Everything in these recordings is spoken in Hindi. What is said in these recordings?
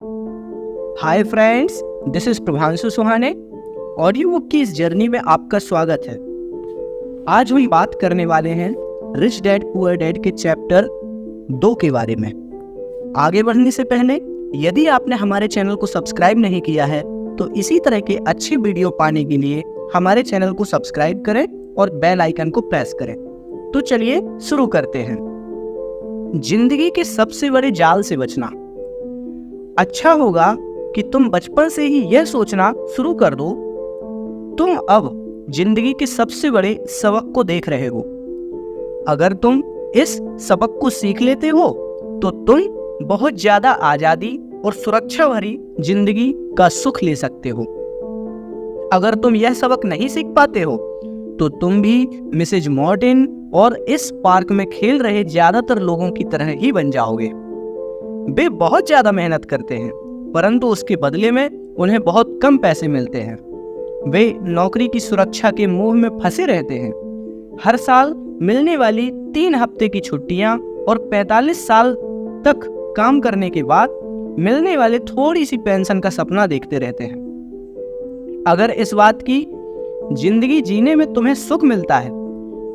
Hi friends, this is Prabhanshu Suhane. Audio book की इस जर्नी में आपका स्वागत है। आज हम बात करने वाले हैं रिच डैड पुअर डैड के चैप्टर 2 के बारे में। आगे बढ़ने से पहले यदि आपने हमारे चैनल को सब्सक्राइब नहीं किया है तो इसी तरह के अच्छे वीडियो पाने के लिए हमारे चैनल को सब्सक्राइब करें और बेल आइकन को प्रेस करें। तो चलिए शुरू करते हैं। जिंदगी के सबसे बड़े जाल से बचना। अच्छा होगा कि तुम बचपन से ही यह सोचना शुरू कर दो, तुम अब जिंदगी के सबसे बड़े सबक को देख रहे हो। अगर तुम इस सबक को सीख लेते हो तो तुम बहुत ज्यादा आजादी और सुरक्षा भरी जिंदगी का सुख ले सकते हो। अगर तुम यह सबक नहीं सीख पाते हो तो तुम भी मिसेज मॉर्टिन और इस पार्क में खेल रहे ज्यादातर लोगों की तरह ही बन जाओगे। वे बहुत ज्यादा मेहनत करते हैं परंतु उसके बदले में उन्हें बहुत कम पैसे मिलते हैं। वे नौकरी की सुरक्षा के मोह में फंसे रहते हैं। हर साल मिलने वाली 3 हफ्ते की छुट्टियां और 45 साल तक काम करने के बाद मिलने वाले थोड़ी सी पेंशन का सपना देखते रहते हैं। अगर इस बात की जिंदगी जीने में तुम्हें सुख मिलता है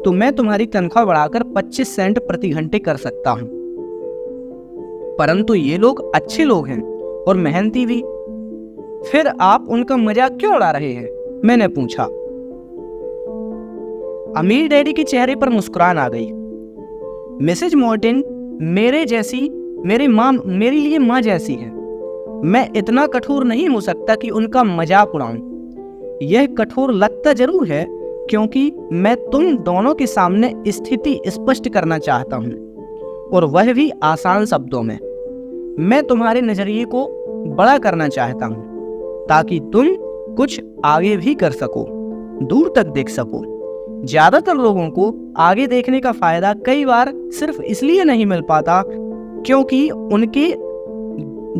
तो मैं तुम्हारी तनख्वाह बढ़ाकर 25 सेंट प्रति घंटे कर सकता हूं। परंतु ये लोग अच्छे लोग हैं और मेहनती भी, फिर आप उनका मजाक क्यों उड़ा रहे हैं? मैंने पूछा। अमीर डैडी के चेहरे पर मुस्कुराहट आ गई। मिसेज मॉर्टिन मेरे लिए माँ जैसी है। मैं इतना कठोर नहीं हो सकता कि उनका मजाक उड़ाऊं। यह कठोर लगता जरूर है क्योंकि मैं तुम दोनों के सामने स्थिति स्पष्ट करना चाहता हूं, और वह भी आसान शब्दों में। मैं तुम्हारे नजरिए को बड़ा करना चाहता हूं ताकि तुम कुछ आगे भी कर सको, दूर तक देख सको। ज्यादातर लोगों को आगे देखने का फायदा कई बार सिर्फ इसलिए नहीं मिल पाता क्योंकि उनके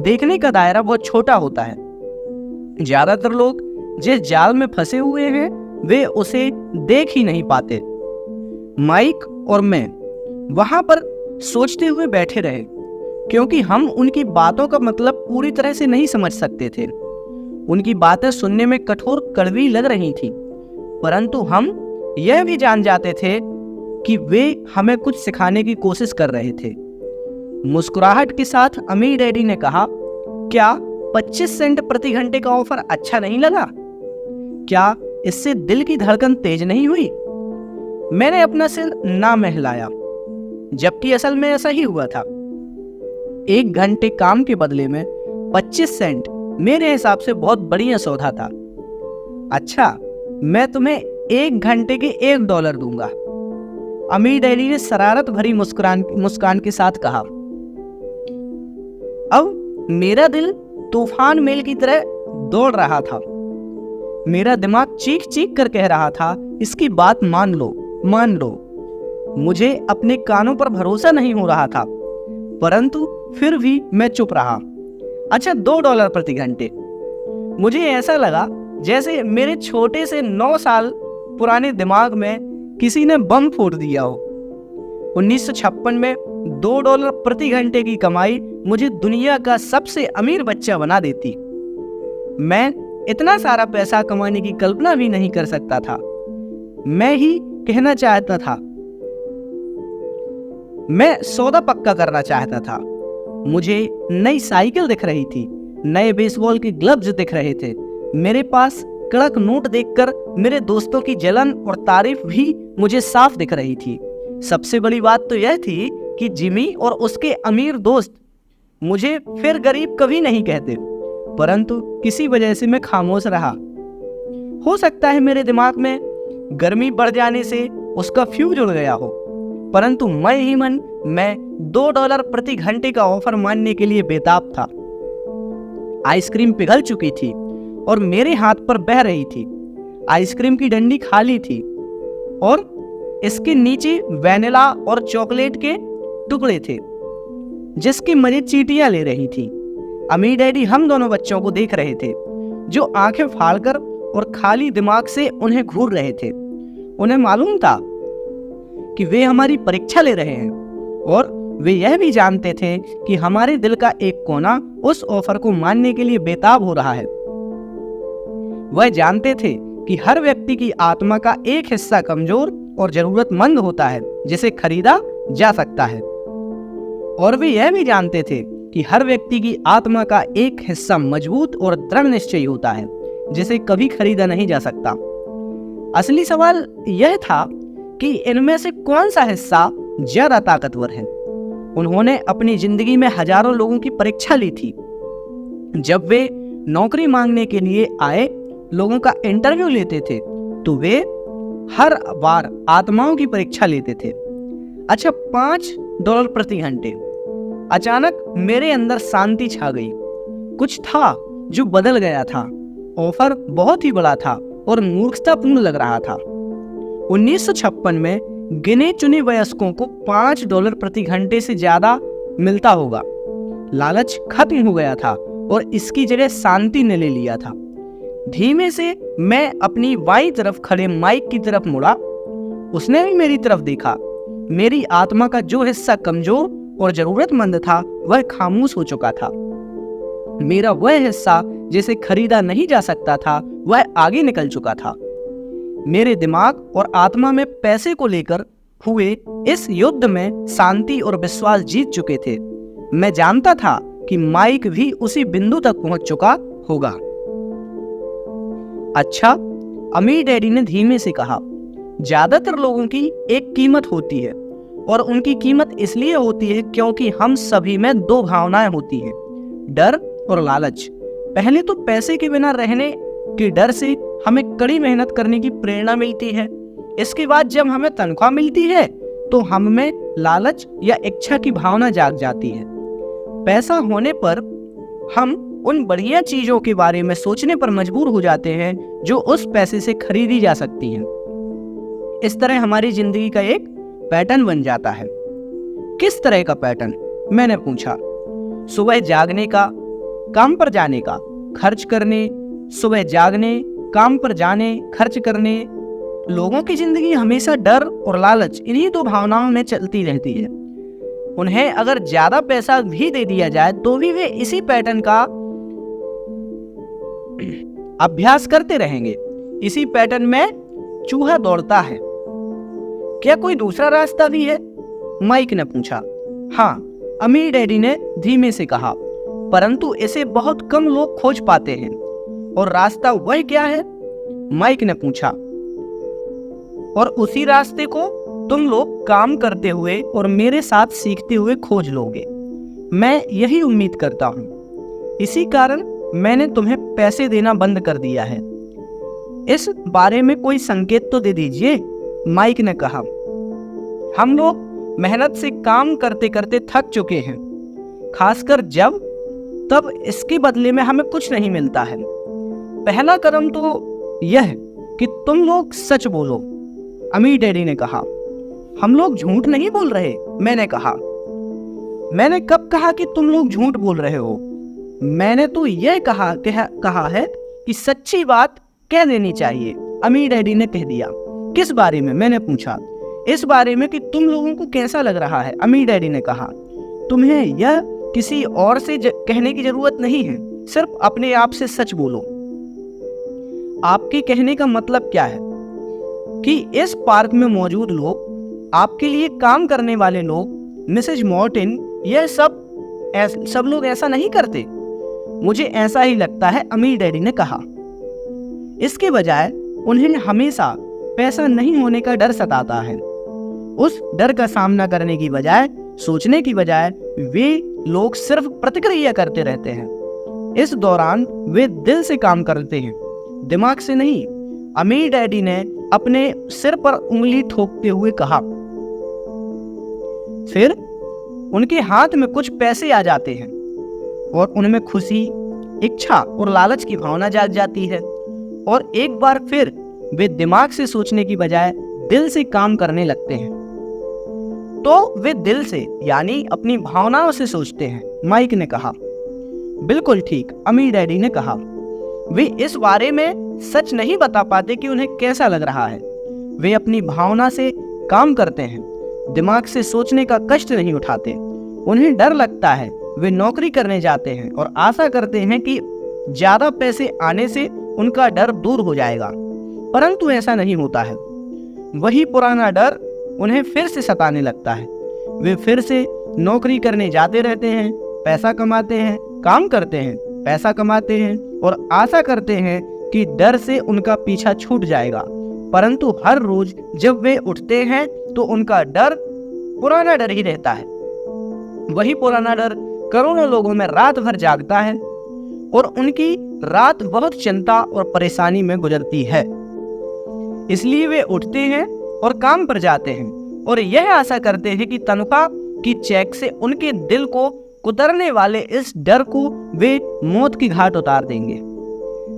देखने का दायरा बहुत छोटा होता है। ज्यादातर लोग जिस जाल में फंसे हुए हैं वे उसे देख ही नहीं पाते। माइक और मैं वहां पर सोचते हुए बैठे रहे क्योंकि हम उनकी बातों का मतलब पूरी तरह से नहीं समझ सकते थे। उनकी बातें सुनने में कठोर कड़वी लग रही थी, परंतु हम यह भी जान जाते थे कि वे हमें कुछ सिखाने की कोशिश कर रहे थे। मुस्कुराहट के साथ अमीर डैडी ने कहा, क्या 25 सेंट प्रति घंटे का ऑफर अच्छा नहीं लगा? क्या इससे दिल की धड़कन तेज नहीं हुई? मैंने अपना सिर ना हिलाया, जबकि असल में ऐसा ही हुआ था। 1 घंटे काम के बदले में 25 सेंट मेरे हिसाब से बहुत बढ़िया सौदा था। अच्छा, मैं तुम्हें 1 घंटे के $1 दूंगा, अमीर डैडी ने शरारत भरी मुस्कान के साथ कहा। अब मेरा दिल तूफान मेल की तरह दौड़ रहा था। मेरा दिमाग चीख चीख कर कह रहा था, इसकी बात मान लो। मुझे अपने कानों पर भरोसा नहीं हो रहा था, परंतु फिर भी मैं चुप रहा। अच्छा, $2 प्रति घंटे। मुझे ऐसा लगा जैसे मेरे छोटे से 9 साल पुराने दिमाग में किसी ने बम फोड़ दिया हो। 1956 में $2 प्रति घंटे की कमाई मुझे दुनिया का सबसे अमीर बच्चा बना देती। मैं इतना सारा पैसा कमाने की कल्पना भी नहीं कर सकता था। मैं ही कहना चाहता था, मैं सौदा पक्का करना चाहता था। मुझे नई साइकिल दिख रही थी, नए बेसबॉल के ग्लव्स दिख रहे थे। मेरे पास कड़क नोट देखकर मेरे दोस्तों की जलन और तारीफ भी मुझे साफ दिख रही थी। सबसे बड़ी बात तो यह थी कि जिमी और उसके अमीर दोस्त मुझे फिर गरीब कभी नहीं कहते, परंतु किसी वजह से मैं खामोश रहा। हो सकता है मेरे दिमाग में गर्मी बढ़ जाने से उसका फ्यूज उड़ गया हो, परंतु मैं $2 प्रति घंटे का ऑफर मानने के लिए बेताब था। आइसक्रीम पिघल चुकी थी और मेरे हाथ पर बह रही थी। आइसक्रीम की डंडी खाली थी और इसके नीचे वैनिला और चॉकलेट के टुकड़े थे जिसकी मजे चींटियां ले रही थी। अमीर डैडी हम दोनों बच्चों को देख रहे थे जो आंखें फाड़कर और खाली दिमाग से उन्हें घूर रहे थे। उन्हें मालूम था कि वे हमारी परीक्षा ले रहे हैं और वे यह भी जानते थे कि हमारे दिल का एक कोना उस ऑफर को मानने के लिए बेताब हो रहा है। वह जानते थे कि हर व्यक्ति की आत्मा का एक हिस्सा कमजोर और जरूरतमंद होता है जिसे खरीदा जा सकता है, और वे यह भी जानते थे कि हर व्यक्ति की आत्मा का एक हिस्सा मजबूत और दृढ़ निश्चयी होता है जिसे कभी खरीदा नहीं जा सकता। असली सवाल यह था कि इनमें से कौन सा हिस्सा ज्यादा ताकतवर है। उन्होंने अपनी जिंदगी में हजारों लोगों की परीक्षा ली थी। जब वे नौकरी मांगने के लिए आए लोगों का इंटरव्यू लेते थे तो वे हर बार आत्माओं की परीक्षा लेते थे। अच्छा, $5 प्रति घंटे। अचानक मेरे अंदर शांति छा गई। कुछ था जो बदल गया था। ऑफर बहुत ही बड़ा था और मूर्खतापूर्ण लग रहा था। 1956 में गिने चुने वयस्कों को $5 प्रति घंटे से ज्यादा मिलता होगा। लालच खत्म हो गया था और इसकी जगह शांति ने ले लिया था। धीमे से मैं अपनी बाईं तरफ खड़े माइक की तरफ मुड़ा। उसने भी मेरी तरफ देखा। मेरी आत्मा का जो हिस्सा कमजोर और जरूरतमंद था वह खामोश हो चुका था। मेरा वह हिस्सा जिसे खरीदा नहीं जा सकता था वह आगे निकल चुका था। मेरे दिमाग और आत्मा में पैसे को लेकर हुए इस युद्ध में शांति और विश्वास जीत चुके थे। मैं जानता था कि माइक भी उसी बिंदु तक पहुंच चुका होगा। अच्छा, अमीर डैडी ने धीमे से कहा, ज्यादातर लोगों की एक कीमत होती है और उनकी कीमत इसलिए होती है क्योंकि हम सभी में दो भावनाएं होती हैं, डर और लालच। पहले तो पैसे के बिना रहने के डर से हमें कड़ी मेहनत करने की प्रेरणा मिलती है। इसके बाद जब हमें तनख्वाह मिलती है तो हम में लालच या इच्छा की भावना जाग जाती है। पैसा होने पर हम उन बढ़िया चीजों के बारे में सोचने पर मजबूर हो जाते हैं जो उस पैसे से खरीदी जा सकती हैं। इस तरह हमारी जिंदगी का एक पैटर्न बन जाता है। किस तरह का पैटर्न? मैंने पूछा। सुबह जागने का, काम पर जाने का, खर्च करने, सुबह जागने, काम पर जाने, खर्च करने। लोगों की जिंदगी हमेशा डर और लालच इन्हीं दो भावनाओं में चलती रहती है। उन्हें अगर ज्यादा पैसा भी दे दिया जाए तो भी वे इसी पैटर्न का अभ्यास करते रहेंगे। इसी पैटर्न में चूहा दौड़ता है। क्या कोई दूसरा रास्ता भी है? माइक ने पूछा। हाँ, अमीर डैडी ने धीमे से कहा, परंतु इसे बहुत कम लोग खोज पाते हैं। और रास्ता वह क्या है? माइक ने पूछा। और उसी रास्ते को तुम लोग काम करते हुए और मेरे साथ सीखते हुए खोज लोगे। मैं यही उम्मीद करता हूँ। इसी कारण मैंने तुम्हें पैसे देना बंद कर दिया है। इस बारे में कोई संकेत तो दे दीजिए, माइक ने कहा। हम लोग मेहनत से काम करते करते थक चुके हैं, खासकर जब तब इसके बदले में हमें कुछ नहीं मिलता है। पहला कदम तो यह कि तुम लोग सच बोलो, अमीर डैडी ने कहा। हम लोग झूठ नहीं बोल रहे, मैंने कहा। मैंने कब कहा कि तुम लोग झूठ बोल रहे हो? मैंने तो यह कहा है कि सच्ची बात कह देनी चाहिए, अमीर डैडी ने कह दिया। किस बारे में? मैंने पूछा। इस बारे में कि तुम लोगों को कैसा लग रहा है, अमीर डैडी ने कहा। तुम्हें यह किसी और से कहने की जरूरत नहीं है, सिर्फ अपने आप से सच बोलो। आपके कहने का मतलब क्या है कि इस पार्क में मौजूद लोग, आपके लिए काम करने वाले लोग, मिसेज मॉर्टिन, यह सब लोग ऐसा नहीं करते? मुझे ऐसा ही लगता है, अमीर डैडी ने कहा। इसके बजाय उन्हें हमेशा पैसा नहीं होने का डर सताता है। उस डर का सामना करने की बजाय, सोचने की बजाय, वे लोग सिर्फ प्रतिक्रिया करते रहते हैं। इस दौरान वे दिल से काम करते हैं, दिमाग से नहीं। अमीर डैडी ने अपने सिर पर उंगली ठोकते हुए कहा। फिर उनके हाथ में कुछ पैसे आ जाते हैं और उनमें खुशी, इच्छा और लालच की भावना जाग जाती है। और एक बार फिर वे दिमाग से सोचने की बजाय दिल से काम करने लगते हैं। तो वे दिल से, यानी अपनी भावनाओं से सोचते हैं, माइक ने कहा। बिल्कुल ठीक, अमीर डैडी ने कहा। वे इस बारे में सच नहीं बता पाते कि उन्हें कैसा लग रहा है। वे अपनी भावना से काम करते हैं। दिमाग से सोचने का कष्ट नहीं उठाते। उन्हें डर लगता है, वे नौकरी करने जाते हैं और आशा करते हैं कि ज्यादा पैसे आने से उनका डर दूर हो जाएगा, परंतु ऐसा नहीं होता है। वही पुराना डर उन्हें फिर से सताने लगता है। वे फिर से नौकरी करने जाते रहते हैं, पैसा कमाते हैं, काम करते हैं, पैसा कमाते हैं और आशा करते हैं कि डर से उनका पीछा छूट जाएगा, परंतु हर रोज जब वे उठते हैं तो उनका डर पुराना डर ही रहता है। वही पुराना डर करोड़ों लोगों में रात भर जागता है और उनकी रात बहुत चिंता और परेशानी में गुजरती है। इसलिए वे उठते हैं और काम पर जाते हैं और यह आशा करते हैं कि तनख्वाह की चेक से उनके दिल को कुतरने वाले इस डर को वे मौत की घाट उतार देंगे।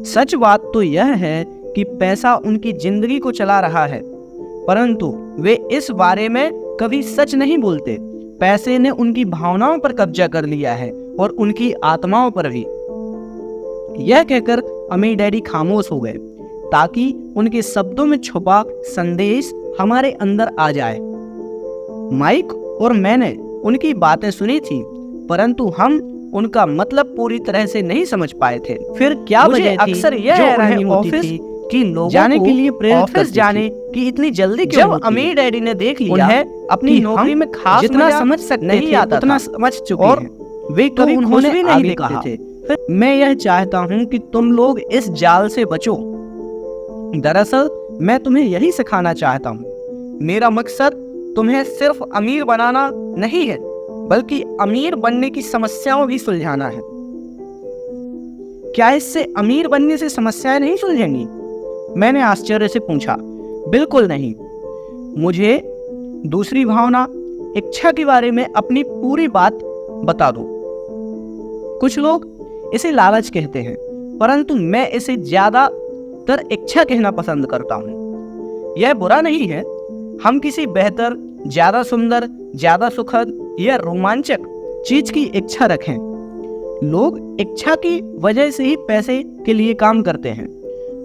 सच बात तो यह है कि पैसा उनकी जिंदगी को चला रहा है, परंतु वे इस बारे में कभी सच नहीं बोलते। पैसे ने उनकी भावनाओं पर कब्जा कर लिया है और उनकी आत्माओं पर भी। यह कहकर अमीर डैडी खामोश हो गए ताकि उनके शब्दों में छुपा संदेश हमारे अंदर आ जाए। माइक और मैंने उनकी बातें सुनी थी, परंतु हम उनका मतलब पूरी तरह से नहीं समझ पाए थे। फिर क्या वजह थी अक्सर यह हैरानी होती थी कि लोगों जाने को के लिए प्रेरित करती जाने थी। कि इतनी जल्दी क्यों जब होती है। अमीर डैडी ने देख लिया उन्हें अपनी नौकरी में खास जितना मजा समझ सकते नहीं थे, आता उतना था समझ चुके और हैं। वे तो कभी खुश उन्होंने भी नहीं आगे दिखते कहा, थे। मैं यह चाहता हूं कि तुम लोग इस जाल से बचो। दरअसल मैं तुम्हें यही सिखाना चाहता हूं। मेरा मकसद तुम्हें सिर्फ अमीर बनाना नहीं है, बल्कि अमीर बनने की समस्याओं भी सुलझाना है। क्या इससे अमीर बनने से समस्याएं नहीं सुलझेंगी? मैंने आश्चर्य से पूछा। बिल्कुल नहीं। मुझे दूसरी भावना, इच्छा के बारे में अपनी पूरी बात बता दो। कुछ लोग इसे लालच कहते हैं, परंतु मैं इसे ज्यादातर इच्छा कहना पसंद करता हूँ। यह बुरा नहीं है। हम किसी बेहतर, ज्यादा सुंदर, ज्यादा सुखद या रोमांचक चीज की इच्छा रखें। लोग इच्छा की वजह से ही पैसे के लिए काम करते हैं।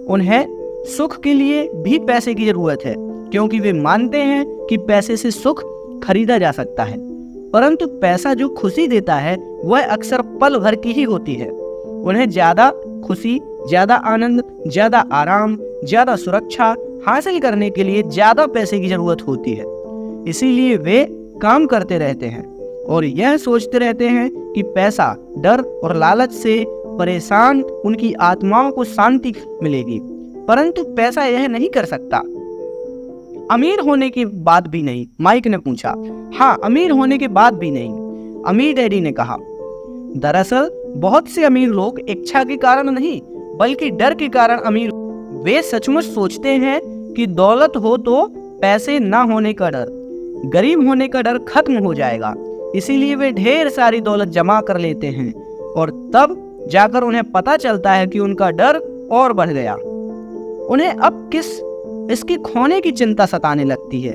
उन्हें सुख के लिए भी पैसे की जरूरत है, क्योंकि वे मानते हैं कि पैसे से सुख खरीदा जा सकता है। परंतु पैसा जो खुशी देता है वह अक्सर पल भर की ही होती है। उन्हें ज्यादा खुशी, ज्यादा आनंद, ज्यादा आराम, ज्यादा सुरक्षा हासिल करने के लिए ज्यादा पैसे की जरूरत होती है। इसीलिए वे काम करते रहते हैं और यह सोचते रहते हैं कि पैसा, डर और लालच से परेशान उनकी आत्माओं को शांति मिलेगी, परंतु पैसा यह नहीं कर सकता। अमीर होने के बाद भी नहीं? माइक ने पूछा। हाँ, अमीर होने के बाद भी नहीं, अमीर डैडी ने कहा। दरअसल बहुत से अमीर लोग इच्छा के कारण नहीं, बल्कि डर के कारण अमीर। वे सचमुच सोचते हैं कि दौलत हो तो पैसे ना होने का डर, गरीब होने का डर खत्म हो जाएगा। इसीलिए वे ढेर सारी दौलत जमा कर लेते हैं और तब जाकर उन्हें पता चलता है कि उनका डर और बढ़ गया। उन्हें अब इसकी खोने की चिंता सताने लगती है।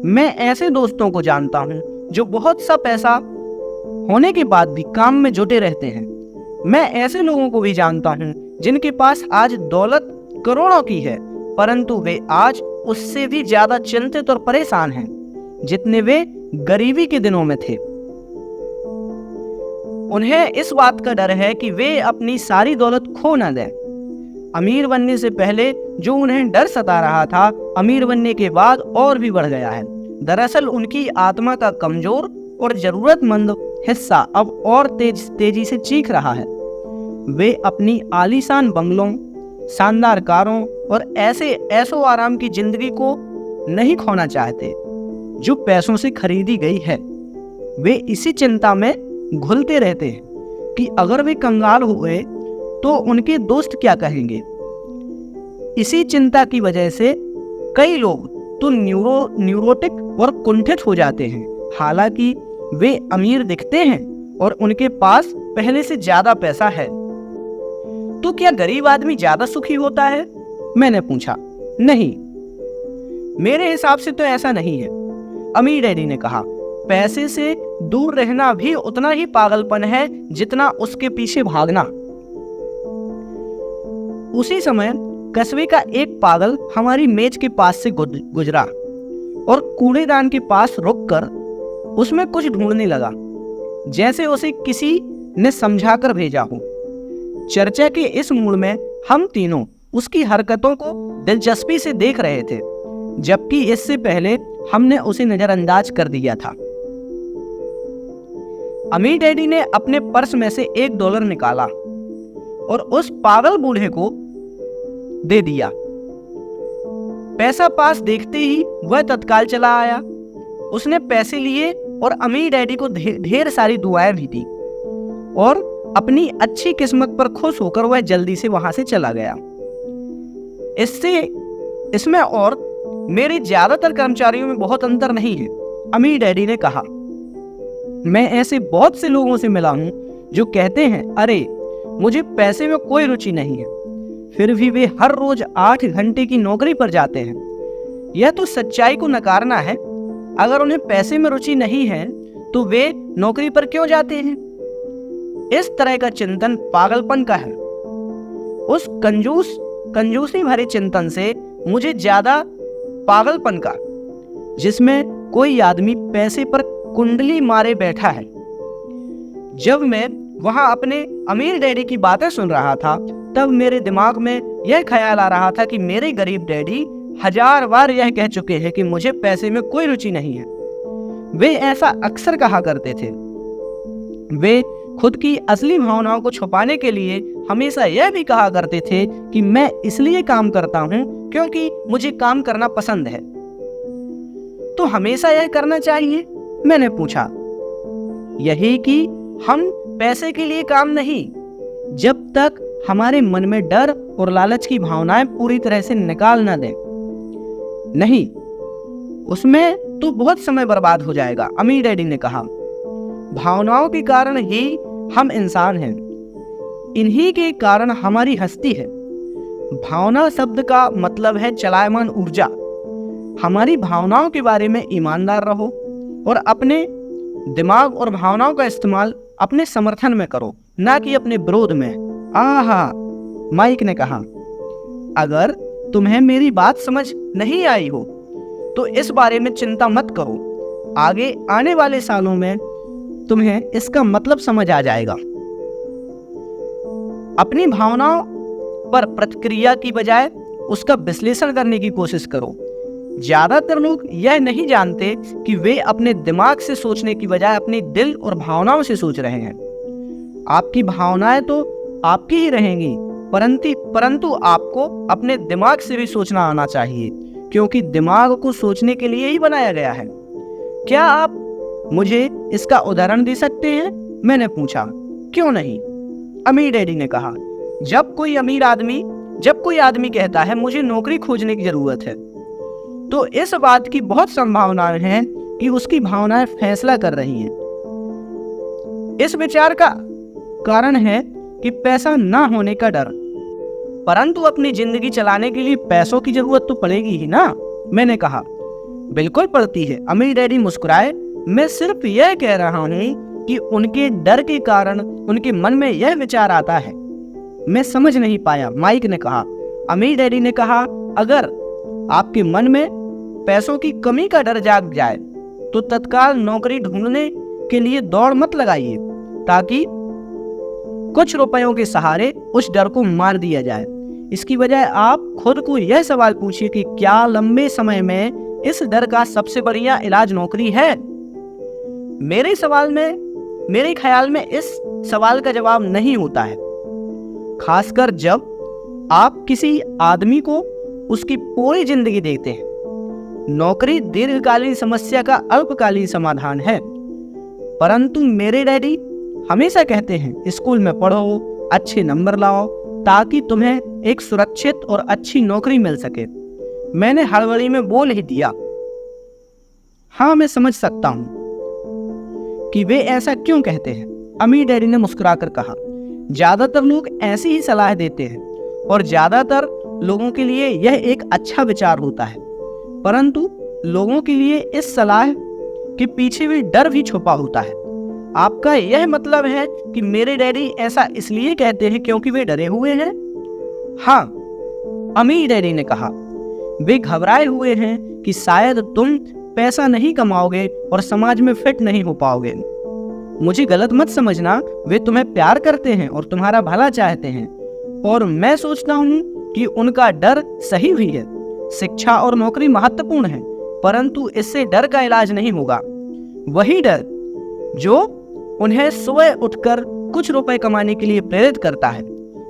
मैं ऐसे दोस्तों को जानता हूं जो बहुत सा पैसा होने के बाद भी काम में जुटे रहते हैं। मैं ऐसे लोगों को भी जानता हूं जिनके पास आज दौलत करोड़ों की है, परंतु वे आज उससे भी ज्यादा चिंतित और परेशान हैं जितने वे गरीबी के दिनों में थे। उन्हें इस बात का डर है कि वे अपनी सारी दौलत खो न दें। अमीर बनने से पहले जो उन्हें डर सता रहा था, अमीर बनने के बाद और भी बढ़ गया है। दरअसल उनकी आत्मा का कमजोर और जरूरतमंद हिस्सा अब और तेजी से चीख रहा है। वे अपनी आलीशान बंगलों, शानदार कारों और ऐसो आराम की जिंदगी को नहीं खोना चाहते जो पैसों से खरीदी गई है। वे इसी चिंता में घुलते रहते हैं कि अगर वे कंगाल हुए तो उनके दोस्त क्या कहेंगे। इसी चिंता की वजह से कई लोग तो न्यूरोटिक और कुंठित हो जाते हैं। हालांकि वे अमीर दिखते हैं और उनके पास पहले से ज्यादा पैसा है। तो क्या गरीब आदमी ज्यादा सुखी होता है? मैंने पूछा। नहीं, मेरे हिसाब से तो ऐसा नहीं है, अमीर डैडी ने कहा। पैसे से दूर रहना भी उतना ही पागलपन है जितना उसके पीछे भागना। उसी समय कस्बे का एक पागल हमारी मेज के पास से गुजरा। और कूड़ेदान के पास रुककर उसमें कुछ ढूंढने लगा, जैसे उसे किसी ने समझाकर भेजा हो। चर्चा के इस मूड में हम तीनों उसकी हरकतों को दिलचस्पी से देख रहे थे, जबकि इससे पहले हमने उसे नजरअंदाज कर दिया था। अमीर डैडी ने अपने पर्स में से $1 निकाला और उस पागल बूढ़े को दे दिया। पैसा पास देखते ही वह तत्काल चला आया। उसने पैसे लिए और अमीर डैडी को ढेर सारी दुआएं भी दी और अपनी अच्छी किस्मत पर खुश होकर वह जल्दी से वहां से चला गया। इसमें और मेरे ज्यादातर कर्मचारियों में बहुत अंतर नहीं है, अमीर डैडी ने कहा। मैं ऐसे बहुत से लोगों से मिला हूं जो कहते हैं, अरे मुझे पैसे में कोई रुचि नहीं है, फिर भी वे हर रोज 8 घंटे की नौकरी पर जाते हैं। यह तो सच्चाई को नकारना है। अगर उन्हें पैसे में रुचि नहीं है तो वे नौकरी पर क्यों जाते हैं? इस तरह का चिंतन पागलपन का है। उस कंजूसी भरे चिंतन से मुझे ज्यादा पागलपन का, जिसमें कोई आदमी पैसे पर कुंडली मारे बैठा है। जब मैं वहां अपने अमीर डैडी की बातें सुन रहा था, तब मेरे दिमाग में यह ख्याल आ रहा था कि मेरे गरीब डैडी 1000 बार यह कह चुके हैं कि मुझे पैसे में कोई रुचि नहीं है। वे ऐसा अक्सर कहा करते थे। वे खुद की असली भावनाओं को छुपाने के लिए हमेशा यह भी कहा करते थे कि मैं इसलिए काम करता हूं क्योंकि मुझे काम करना पसंद है। तो हमेशा यह करना चाहिए? मैंने पूछा। यही कि हम पैसे के लिए काम नहीं, जब तक हमारे मन में डर और लालच की भावनाएं पूरी तरह से निकाल न दें। नहीं, उसमें तो बहुत समय बर्बाद हो जाएगा, अमीर डैडी ने कहा। भावनाओं के कारण ही हम इंसान हैं, इन्हीं के कारण हमारी हस्ती है। भावना शब्द का मतलब है चलायमान ऊर्जा। हमारी भावनाओं के बारे में ईमानदार रहो और अपने दिमाग और भावनाओं का इस्तेमाल अपने समर्थन में करो, ना कि अपने विरोध में। आहा, माइक ने कहा। अगर तुम्हें मेरी बात समझ नहीं आई हो तो इस बारे में चिंता मत करो, आगे आने वाले सालों में तुम्हें इसका मतलब समझ आ जाएगा। अपनी भावनाओं पर प्रतिक्रिया की बजाय उसका विश्लेषण करने की कोशिश करो। ज्यादातर लोग यह नहीं जानते कि वे अपने दिमाग से सोचने की बजाय अपने दिल और भावनाओं से सोच रहे हैं। आपकी भावनाएं तो आपकी ही रहेंगी, परंतु आपको अपने दिमाग से भी सोचना आना चाहिए, क्योंकि दिमाग को सोचने के लिए ही बनाया गया है। क्या आप मुझे इसका उदाहरण दे सकते हैं? मैंने पूछा। क्यों नहीं, अमीर डैडी ने कहा। जब कोई आदमी कहता है मुझे नौकरी खोजने की जरूरत है, तो इस बात की बहुत संभावनाएं हैं कि उसकी भावनाएं फैसला कर रही हैं। इस विचार का कारण है कि पैसा ना होने का डर, परंतु अपनी जिंदगी चलाने के लिए पैसों की जरूरत तो पड़ेगी ही ना, मैंने कहा। बिल्कुल पड़ती है, अमीर डैडी मुस्कुराए। मैं सिर्फ यह कह रहा हूं कि उनके डर के कारण उनके मन में यह विचार आता है। मैं समझ नहीं पाया, माइक ने कहा। अमीर डैडी ने कहा, अगर आपके मन में पैसों की कमी का डर जाग जाए तो तत्काल नौकरी ढूंढने के लिए दौड़ मत लगाइए, ताकि कुछ रुपयों के सहारे उस डर को मार दिया जाए। इसकी बजाय आप खुद को यह सवाल पूछिए कि क्या लंबे समय में इस डर का सबसे बढ़िया इलाज नौकरी है? मेरे ख्याल में इस सवाल का जवाब नहीं होता है, खासकर जब आप किसी आदमी को उसकी पूरी जिंदगी देते हैं। नौकरी दीर्घकालीन समस्या का अल्पकालीन समाधान है, परंतु मेरे डैडी हमेशा कहते हैं स्कूल में पढ़ो, अच्छे नंबर लाओ, ताकि तुम्हें एक सुरक्षित और अच्छी नौकरी मिल सके। मैंने हड़बड़ी में बोल ही दिया, हाँ मैं समझ सकता हूं कि वे ऐसा क्यों कहते हैं। अमीर डैडी ने मुस्कुराकर कहा, ज्यादातर लोग ऐसी ही सलाह देते हैं और ज्यादातर लोगों के लिए यह एक अच्छा विचार होता है, परंतु लोगों के लिए इस सलाह के पीछे भी डर भी छुपा होता है। आपका यह मतलब है कि मेरे डैडी ऐसा इसलिए कहते हैं क्योंकि वे डरे हुए हैं? हाँ, अमीर डैडी ने कहा, वे घबराए हुए हैं कि शायद तुम पैसा नहीं कमाओगे और समाज में फिट नहीं हो पाओगे। मुझे गलत मत समझना, वे तुम्हें प्यार करते हैं और तुम्हारा भला चाहते हैं, और मैं सोचता हूँ कि उनका डर सही भी है। शिक्षा और नौकरी महत्वपूर्ण है, परंतु इससे डर का इलाज नहीं होगा। वही डर जो उन्हें सुबह उठकर कुछ रुपए कमाने के लिए प्रेरित करता है,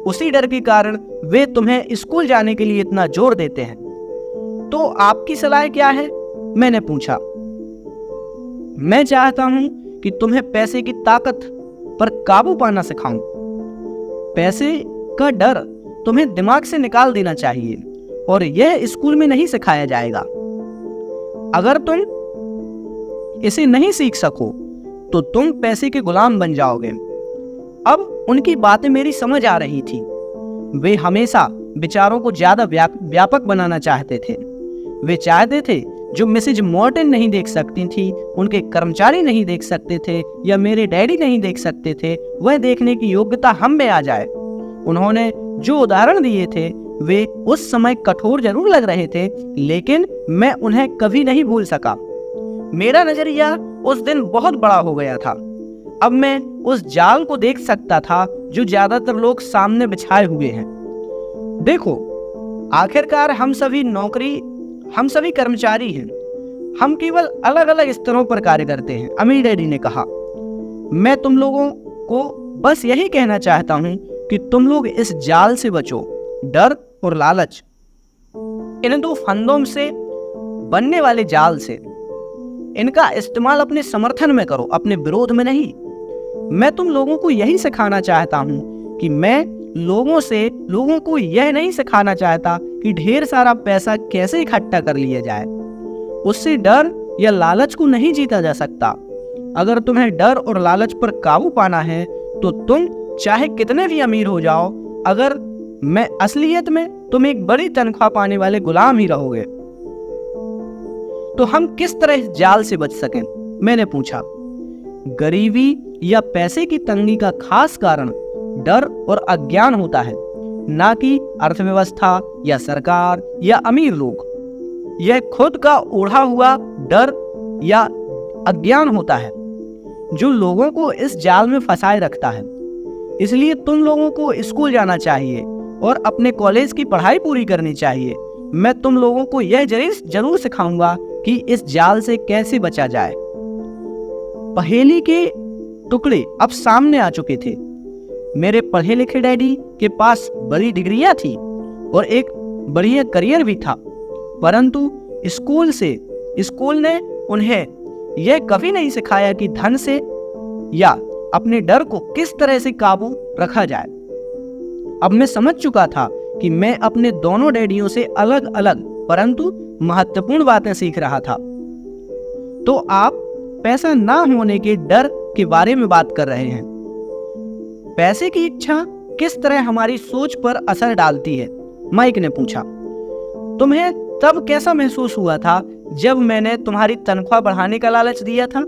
उसी डर के कारण वे तुम्हें स्कूल जाने के लिए इतना जोर देते हैं। तो आपकी सलाह क्या है? मैंने पूछा। मैं चाहता हूं कि तुम्हें पैसे की ताकत पर काबू पाना सिखाऊं। पैसे का डर तुम्हें दिमाग से निकाल देना चाहिए, और यह स्कूल में नहीं सिखाया जाएगा। अगर तुम इसे नहीं सीख सको तो तुम पैसे के गुलाम बन जाओगे। अब उनकी बातें मेरी समझ आ रही थी। वे हमेशा विचारों को ज्यादा व्यापक बनाना चाहते थे। वे चाहते थे जो मिसेज मॉर्टन नहीं देख सकती थी, उनके कर्मचारी नहीं देख सकते थे, या मेरे डैडी नहीं देख सकते थे, वह देखने की योग्यता हम में आ जाए। उन्होंने जो उदाहरण दिए थे वे उस समय कठोर जरूर लग रहे थे, लेकिन मैं उन्हें कभी नहीं भूल सका। मेरा नजरिया उस दिन बहुत बड़ा हो गया था। अब मैं उस जाल को देख सकता था जो ज्यादातर लोग सामने बिछाए हुए हैं। देखो, आखिरकार हम सभी कर्मचारी हैं। हम केवल अलग अलग स्तरों पर कार्य करते हैं, अमीर डैडी ने कहा। मैं तुम लोगों को बस यही कहना चाहता हूं कि तुम लोग इस जाल से बचो, डर और लालच, इन दो फंदों से बनने वाले जाल से। इनका इस्तेमाल अपने समर्थन में करो, अपने विरोध में नहीं। मैं तुम लोगों को यही सिखाना चाहता हूं कि मैं लोगों को यह नहीं सिखाना चाहता कि ढेर सारा पैसा कैसे इकट्ठा कर लिया जाए। उससे डर या लालच को नहीं जीता जा सकता। अगर तुम्हें डर और लालच पर काबू पाना है तो तुम चाहे कितने भी अमीर हो जाओ, अगर मैं असलियत में तुम एक बड़ी तनख्वाह पाने वाले गुलाम ही रहोगे। तो हम किस तरह इस जाल से बच सकें? मैंने पूछा। गरीबी या पैसे की तंगी का खास कारण डर और अज्ञान होता है, ना कि अर्थव्यवस्था या सरकार या अमीर लोग। यह खुद का ओढ़ा हुआ डर या अज्ञान होता है जो लोगों को इस जाल में फंसाए रखता है। इसलिए तुम लोगों को स्कूल जाना चाहिए और अपने कॉलेज की पढ़ाई पूरी करनी चाहिए। मैं तुम लोगों को यह जरूर सिखाऊंगा कि इस जाल से कैसे बचा जाए। पहेली के टुकड़े अब सामने आ चुके थे। मेरे पढ़े लिखे डैडी के पास बड़ी डिग्रियां थी और एक बढ़िया करियर भी था, परंतु स्कूल ने उन्हें यह कभी नहीं सिखाया कि धन से या अपने डर को किस तरह से काबू रखा जाए। अब मैं समझ चुका था कि मैं अपने दोनों डैडियों से अलग अलग परंतु महत्वपूर्ण बातें सीख रहा था। तो आप पैसा ना होने के डर के बारे में बात कर रहे हैं। पैसे की इच्छा किस तरह हमारी सोच पर असर डालती है? माइक ने पूछा। तुम्हें तब कैसा महसूस हुआ था जब मैंने तुम्हारी तनख्वाह बढ़ाने का लालच दिया था?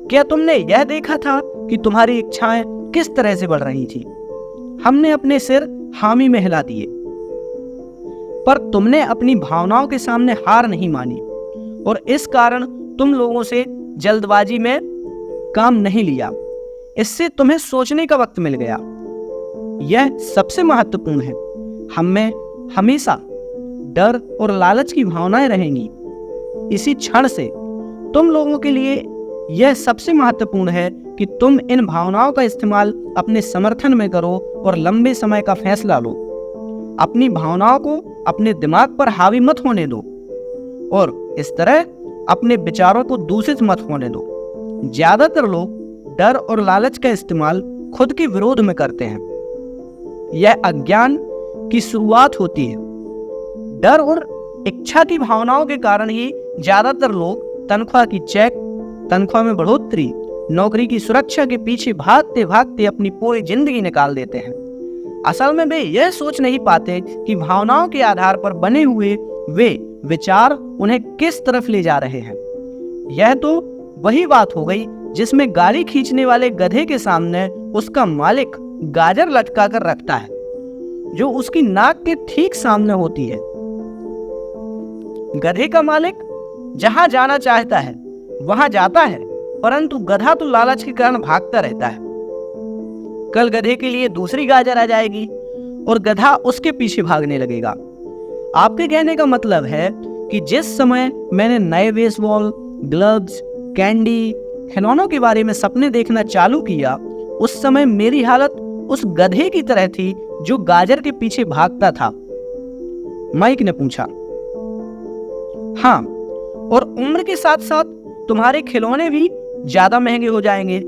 क्या तुमने यह देखा था कि तुम्हारी इच्छाएं किस तरह से बढ़ रही थी? हमने अपने सिर हामी में हिला दिए, पर तुमने अपनी भावनाओं के सामने हार नहीं मानी, और इस कारण तुम लोगों से जल्दबाजी में काम नहीं लिया। इससे तुम्हें सोचने का वक्त मिल गया। यह सबसे महत्वपूर्ण है। हमें हमेशा डर और लालच की भावनाएं रहेंगी। इसी क्षण से तुम लोगों के लिए यह सबसे महत्वपूर्ण है कि तुम इन भावनाओं का इस्तेमाल अपने समर्थन में करो और लंबे समय का फैसला लो। अपनी भावनाओं को अपने दिमाग पर हावी मत होने दो और इस तरह अपने विचारों को दूषित मत होने दो। ज्यादातर लोग डर और लालच का इस्तेमाल खुद के विरोध में करते हैं। यह अज्ञान की शुरुआत होती है। डर और इच्छा की भावनाओं के कारण ही ज्यादातर लोग तनख्वाह में बढ़ोतरी, नौकरी की सुरक्षा के पीछे भागते भागते अपनी पूरी जिंदगी निकाल देते हैं। असल में वे यह सोच नहीं पाते कि भावनाओं के आधार पर बने हुए वे विचार उन्हें किस तरफ ले जा रहे हैं। यह तो वही बात हो गई जिसमें गाड़ी खींचने वाले गधे के सामने उसका मालिक गाजर लटका कर रखता है, जो उसकी नाक के ठीक सामने होती है। गधे का मालिक जहां जाना चाहता है वहां जाता है, परंतु गधा तो लालच के कारण भागता रहता है। कल गधे के लिए दूसरी गाजर आ जाएगी और गधा उसके पीछे भागने लगेगा। आपके कहने का मतलब है कि जिस समय मैंने नए बेसबॉल, ग्लव्स, कैंडी, खिलौनों के बारे में सपने देखना चालू किया, उस समय मेरी हालत उस गधे की तरह थी जो गाजर के पीछे भागता था। माइक ने पूछा। हाँ, और उम्र के साथ साथ तुम्हारे खिलौने भी ज्यादा महंगे हो जाएंगे।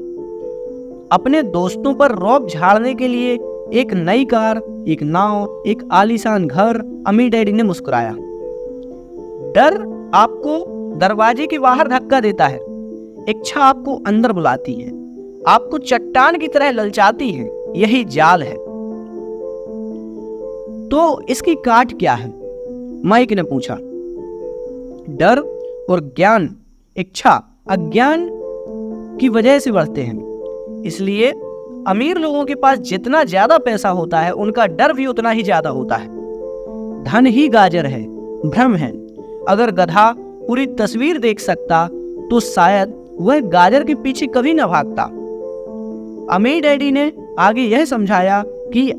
अपने दोस्तों पर रौब झाड़ने के लिए एक नई कार, एक नाव, एक आलीशान घर, अम्मी डैडी ने मुस्कुराया। डर आपको दरवाजे के बाहर धक्का देता है, इच्छा आपको अंदर बुलाती है, आपको चट्टान की तरह ललचाती है। यही जाल है। तो इसकी काट क्या है? माइक ने पूछा। डर और ज्ञान, इच्छा अज्ञान की वजह से बढ़ते हैं। इसलिए अमीर लोगों के पास जितना ज्यादा पैसा होता है, उनका डर भी उतना ही ज्यादा होता है। धन ही गाजर है, भ्रम है। अगर गधा पूरी तस्वीर देख सकता तो शायद वह गाजर के पीछे कभी न भागता। अमीर डैडी ने आगे यह समझाया कि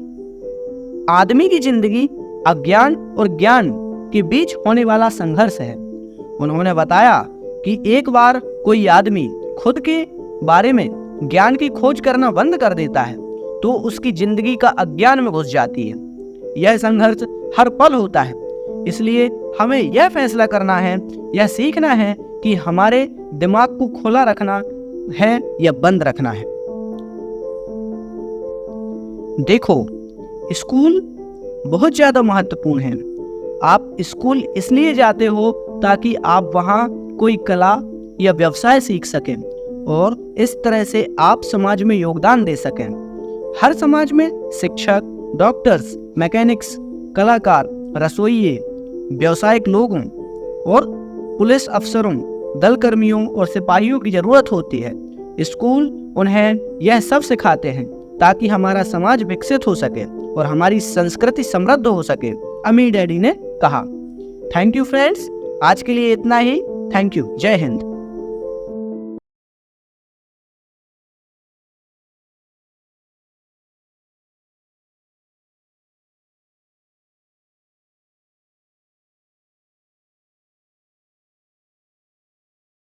आदमी की जिंदगी अज्ञान और ज्ञान के बीच होने वाला संघर्ष है। उन्होंने बताया कि एक बार कोई आदमी खुद के बारे में ज्ञान की खोज करना बंद कर देता है तो उसकी जिंदगी का अज्ञान में घुस जाती है। यह संघर्ष हर पल होता है। इसलिए हमें यह फैसला करना है, यह सीखना है कि हमारे दिमाग को खुला रखना है या बंद रखना है। देखो, स्कूल बहुत ज्यादा महत्वपूर्ण है। आप स्कूल इसलिए जाते हो ताकि आप वहाँ कोई कला या व्यवसाय सीख सकें और इस तरह से आप समाज में योगदान दे सकें। हर समाज में शिक्षक, डॉक्टर्स, मैकेनिक्स, कलाकार, रसोइये, व्यावसायिक लोगों और पुलिस अफसरों, दल कर्मियों और सिपाहियों की जरूरत होती है। स्कूल उन्हें यह सब सिखाते हैं ताकि हमारा समाज विकसित हो सके और हमारी संस्कृति समृद्ध हो सके, अम्मी डैडी ने कहा। थैंक यू फ्रेंड्स, आज के लिए इतना ही। Thank you. जय हिंद।